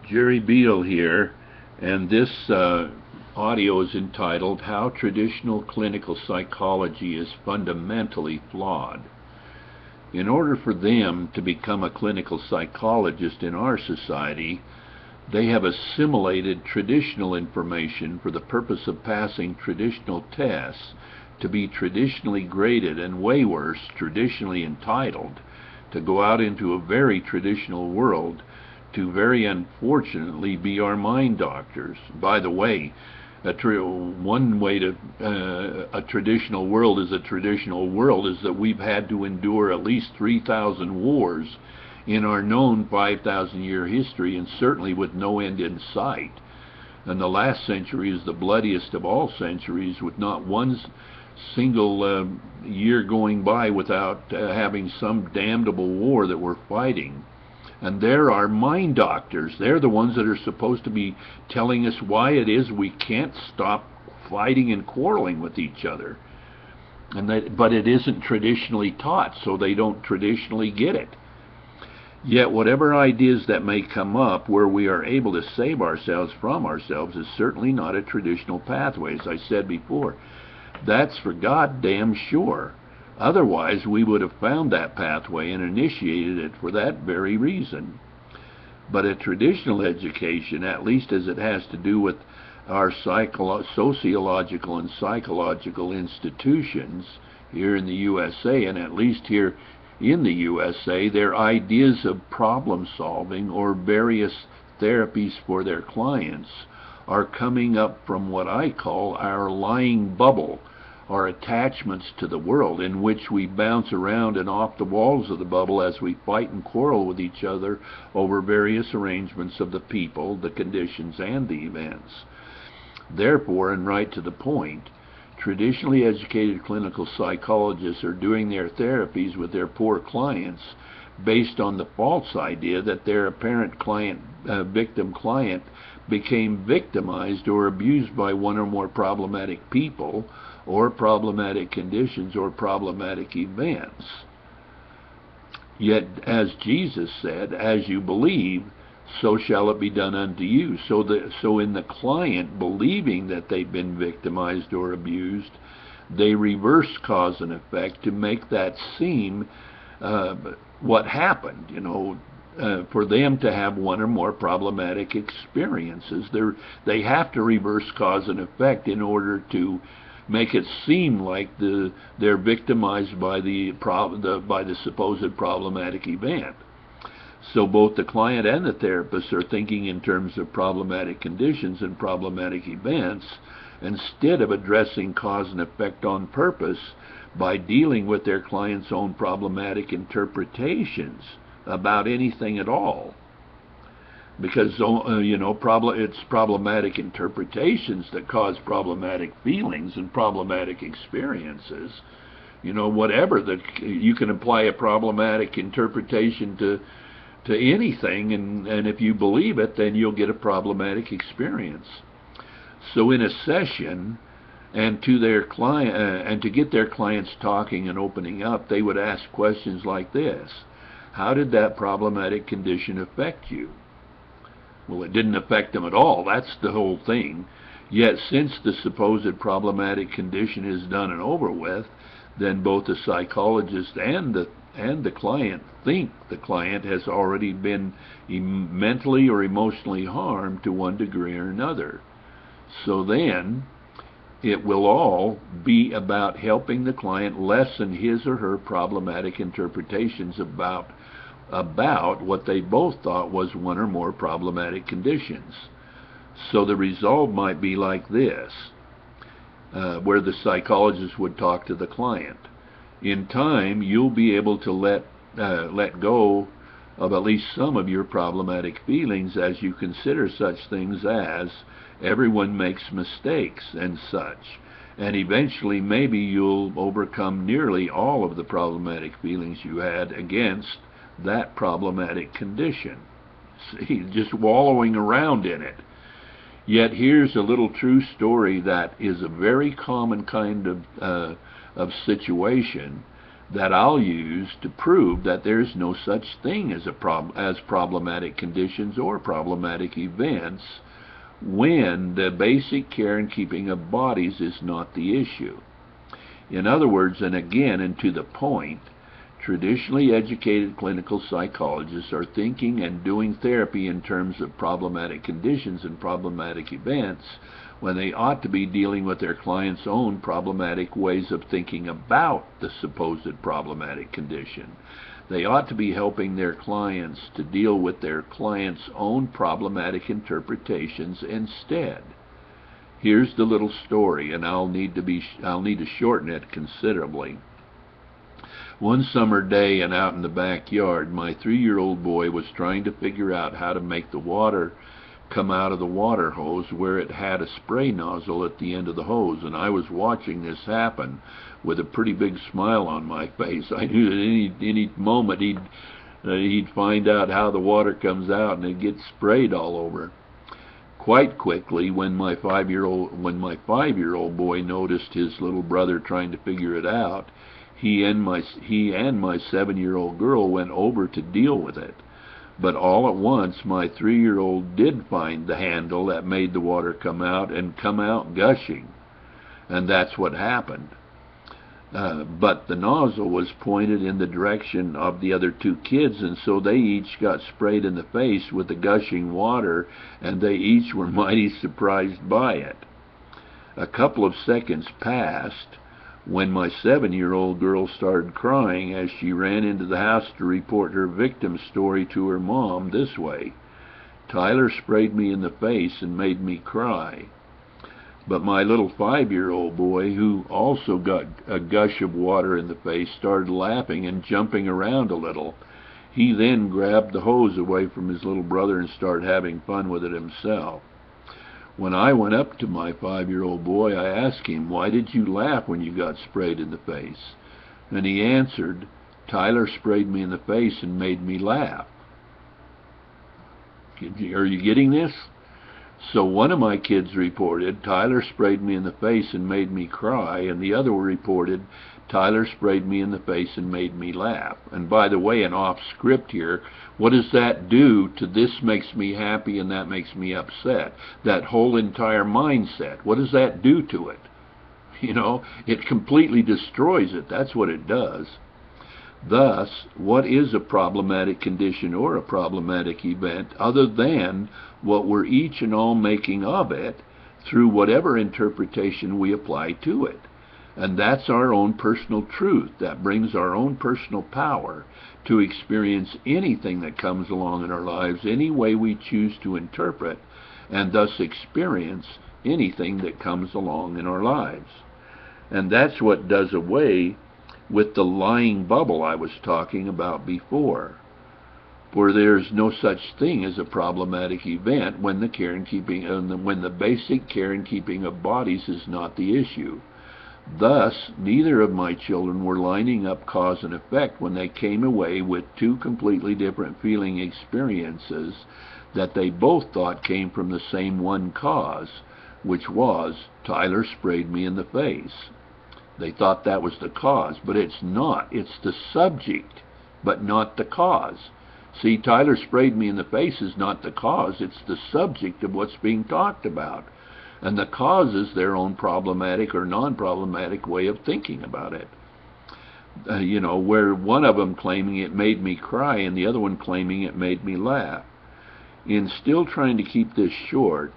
Jerry Beal here, and this audio is entitled How Traditional Clinical Psychology is Fundamentally Flawed. In order for them to become a clinical psychologist in our society, they have assimilated traditional information for the purpose of passing traditional tests to be traditionally graded, and way worse, traditionally entitled to go out into a very traditional world to very unfortunately be our mind doctors. By the way, one way to a traditional world is that we've had to endure at least 3,000 wars in our known 5,000-year history, and certainly with no end in sight. And the last century is the bloodiest of all centuries, with not one single year going by without having some damnable war that we're fighting. And they're our mind doctors. They're the ones that are supposed to be telling us why it is we can't stop fighting and quarreling with each other. But it isn't traditionally taught, so they don't traditionally get it. Yet whatever ideas that may come up where we are able to save ourselves from ourselves is certainly not a traditional pathway, as I said before. That's for goddamn sure. Otherwise, we would have found that pathway and initiated it for that very reason. But a traditional education, at least as it has to do with our sociological and psychological institutions here in the USA, and at least here in the USA, their ideas of problem solving or various therapies for their clients are coming up from what I call our lying bubble, our attachments to the world, in which we bounce around and off the walls of the bubble as we fight and quarrel with each other over various arrangements of the people, the conditions, and the events. Therefore, and right to the point, traditionally educated clinical psychologists are doing their therapies with their poor clients based on the false idea that their apparent victim client became victimized or abused by one or more problematic people, or problematic conditions, or problematic events. Yet, as Jesus said, as you believe, so shall it be done unto you. So in the client believing that they've been victimized or abused, they reverse cause and effect to make that seem what happened, for them to have one or more problematic experiences. They have to reverse cause and effect in order to make it seem like they're victimized by the supposed problematic event. So both the client and the therapist are thinking in terms of problematic conditions and problematic events, instead of addressing cause and effect on purpose by dealing with their client's own problematic interpretations about anything at all. Because it's problematic interpretations that cause problematic feelings and problematic experiences. Whatever that you can apply a problematic interpretation to anything, and if you believe it, then you'll get a problematic experience. So in a session, and to their client, and to get their clients talking and opening up, they would ask questions like this: how did that problematic condition affect you? Well, it didn't affect them at all. That's the whole thing. Yet, since the supposed problematic condition is done and over with, then both the psychologist and the client think the client has already been mentally or emotionally harmed to one degree or another. So then, it will all be about helping the client lessen his or her problematic interpretations about what they both thought was one or more problematic conditions. So the result might be like this, where the psychologist would talk to the client. In time, you'll be able to let go of at least some of your problematic feelings as you consider such things as everyone makes mistakes and such. And eventually, maybe you'll overcome nearly all of the problematic feelings you had against that problematic condition. See, just wallowing around in it. Yet here's a little true story that is a very common kind of situation that I'll use to prove that there's no such thing as problematic conditions or problematic events when the basic care and keeping of bodies is not the issue. In other words, and again, and to the point, traditionally educated clinical psychologists are thinking and doing therapy in terms of problematic conditions and problematic events when they ought to be dealing with their clients' own problematic ways of thinking about the supposed problematic condition. They ought to be helping their clients to deal with their clients' own problematic interpretations instead. Here's the little story, and I'll need to shorten it considerably. One summer day and out in the backyard, my 3-year-old boy was trying to figure out how to make the water come out of the water hose where it had a spray nozzle at the end of the hose, and I was watching this happen with a pretty big smile on my face. I knew that any moment he'd find out how the water comes out and it'd get sprayed all over. Quite quickly, when my 5-year-old boy noticed his little brother trying to figure it out, he and my 7-year-old girl went over to deal with it. But all at once, my 3-year-old did find the handle that made the water come out and come out gushing. And that's what happened. But the nozzle was pointed in the direction of the other 2 kids, and so they each got sprayed in the face with the gushing water, and they each were mighty surprised by it. A couple of seconds passed when my 7-year-old girl started crying as she ran into the house to report her victim's story to her mom this way: "Tyler sprayed me in the face and made me cry." But my little 5-year-old boy, who also got a gush of water in the face, started laughing and jumping around a little. He then grabbed the hose away from his little brother and started having fun with it himself. When I went up to my 5-year-old boy, I asked him, "Why did you laugh when you got sprayed in the face?" And he answered, "Tyler sprayed me in the face and made me laugh." Are you getting this? So one of my kids reported, "Tyler sprayed me in the face and made me cry," and the other reported, "Tyler sprayed me in the face and made me laugh." And by the way, an off script here, what does that do to this makes me happy and that makes me upset? That whole entire mindset, what does that do to it? You know, it completely destroys it. That's what it does. Thus, what is a problematic condition or a problematic event other than what we're each and all making of it through whatever interpretation we apply to it? And that's our own personal truth. That brings our own personal power to experience anything that comes along in our lives any way we choose to interpret, and thus experience anything that comes along in our lives. And that's what does away with the lying bubble I was talking about before. For there's no such thing as a problematic event when when the basic care and keeping of bodies is not the issue. Thus, neither of my children were lining up cause and effect when they came away with 2 completely different feeling experiences that they both thought came from the same one cause, which was, Tyler sprayed me in the face. They thought that was the cause, but it's not. It's the subject, but not the cause. See, Tyler sprayed me in the face is not the cause. It's the subject of what's being talked about. And the cause is their own problematic or non-problematic way of thinking about it. You know, where one of them claiming it made me cry and the other one claiming it made me laugh. In still trying to keep this short,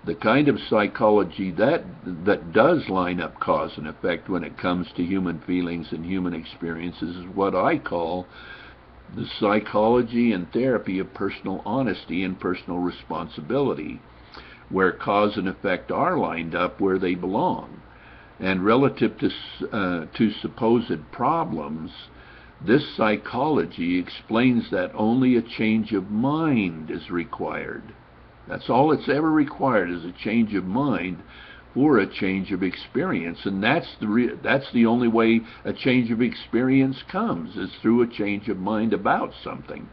the kind of psychology that does line up cause and effect when it comes to human feelings and human experiences is what I call the psychology and therapy of personal honesty and personal responsibility, where cause and effect are lined up where they belong. And relative to supposed problems, this psychology explains that only a change of mind is required. That's all it's ever required, is a change of mind for a change of experience. And that's the only way a change of experience comes, is through a change of mind about something.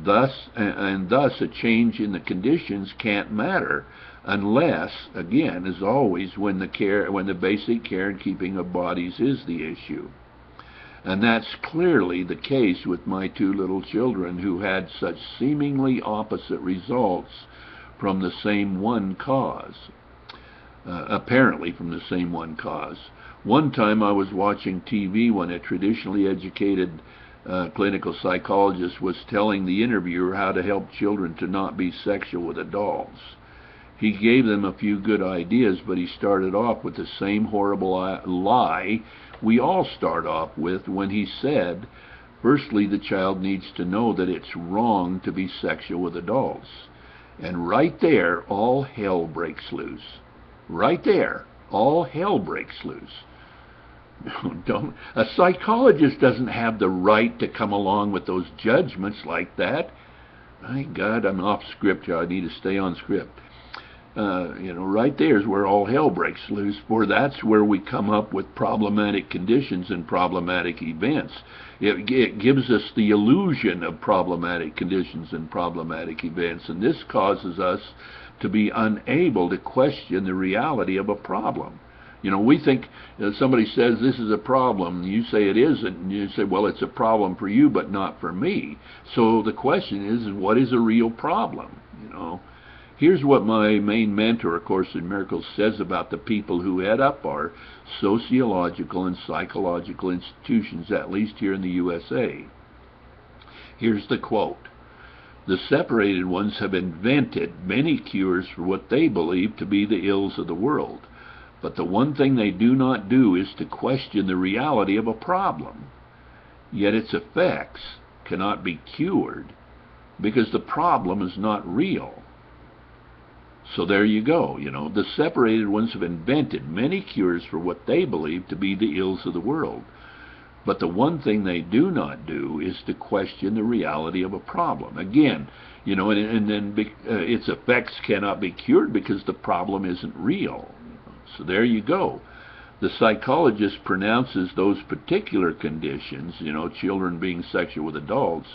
Thus a change in the conditions can't matter unless, again, as always, when the basic care and keeping of bodies is the issue. And that's clearly the case with my two little children who had such seemingly opposite results from the same one cause. Apparently from the same one cause. One time I was watching TV when a traditionally educated clinical psychologist was telling the interviewer how to help children to not be sexual with adults. He gave them a few good ideas, but he started off with the same horrible lie we all start off with when he said, firstly, the child needs to know that it's wrong to be sexual with adults. And right there, all hell breaks loose. Right there, all hell breaks loose. A psychologist doesn't have the right to come along with those judgments like that. My God, I'm off script here. I need to stay on script. Right there is where all hell breaks loose, for that's where we come up with problematic conditions and problematic events. It gives us the illusion of problematic conditions and problematic events, and this causes us to be unable to question the reality of a problem. We think somebody says this is a problem, and you say it isn't, and you say, well, it's a problem for you, but not for me. So the question is, what is a real problem? Here's what my main mentor, of course, in Miracles says about the people who head up our sociological and psychological institutions, at least here in the USA. Here's the quote. The separated ones have invented many cures for what they believe to be the ills of the world. But the one thing they do not do is to question the reality of a problem. Yet its effects cannot be cured because the problem is not real. So there you go. The separated ones have invented many cures for what they believe to be the ills of the world. But the one thing they do not do is to question the reality of a problem. Again, and then its effects cannot be cured because the problem isn't real. So there you go. The psychologist pronounces those particular conditions, children being sexual with adults,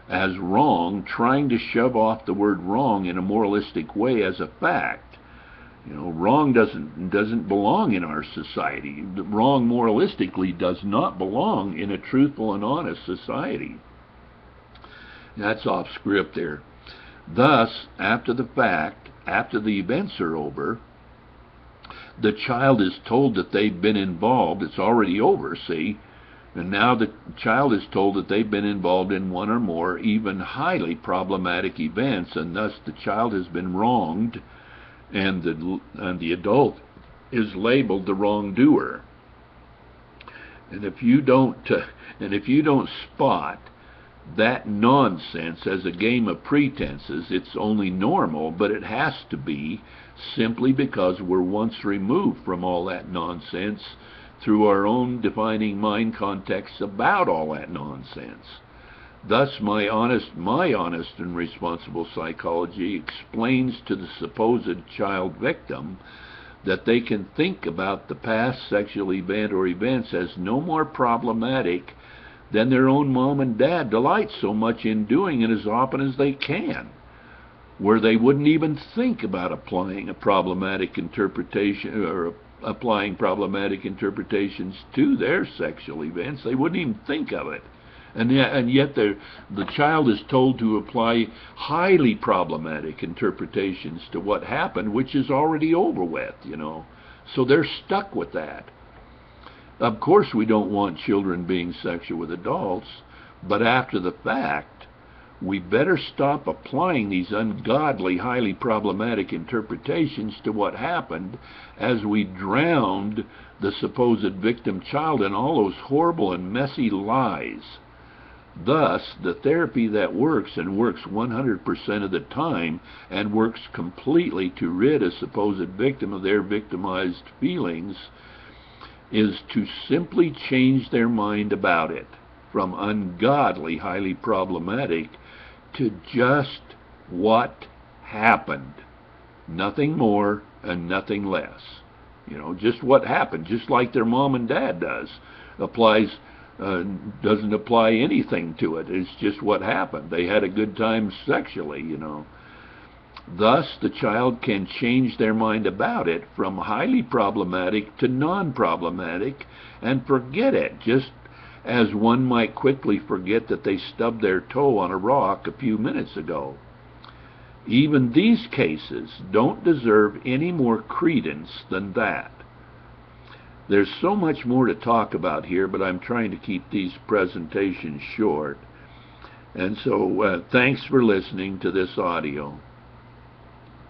as wrong, trying to shove off the word wrong in a moralistic way as a fact. Wrong doesn't belong in our society. Wrong moralistically does not belong in a truthful and honest society. That's off script there. Thus, after the fact, after the events are over, the child is told that they've been involved. It's already over, see? And now the child is told that they've been involved in one or more even highly problematic events, and thus the child has been wronged, and the adult is labeled the wrongdoer. And if you don't spot that nonsense as a game of pretenses, it's only normal, but it has to be, simply because we're once removed from all that nonsense through our own defining mind context about all that nonsense. Thus, my honest and responsible psychology explains to the supposed child victim that they can think about the past sexual event or events as no more problematic than their own mom and dad delight so much in doing it as often as they can, where they wouldn't even think about applying a problematic interpretation or applying problematic interpretations to their sexual events. They wouldn't even think of it. And yet the child is told to apply highly problematic interpretations to what happened, which is already over with, So they're stuck with that. Of course we don't want children being sexual with adults, but after the fact, we better stop applying these ungodly, highly problematic interpretations to what happened, as we drowned the supposed victim child in all those horrible and messy lies. Thus, the therapy that works, and works 100% of the time, and works completely to rid a supposed victim of their victimized feelings, is to simply change their mind about it from ungodly, highly problematic, to just what happened. Nothing more and nothing less. Just what happened, just like their mom and dad does. Doesn't apply anything to it. It's just what happened. They had a good time sexually, Thus, the child can change their mind about it from highly problematic to non-problematic and forget it. Just as one might quickly forget that they stubbed their toe on a rock a few minutes ago. Even these cases don't deserve any more credence than that. There's so much more to talk about here, but I'm trying to keep these presentations short. And so thanks for listening to this audio.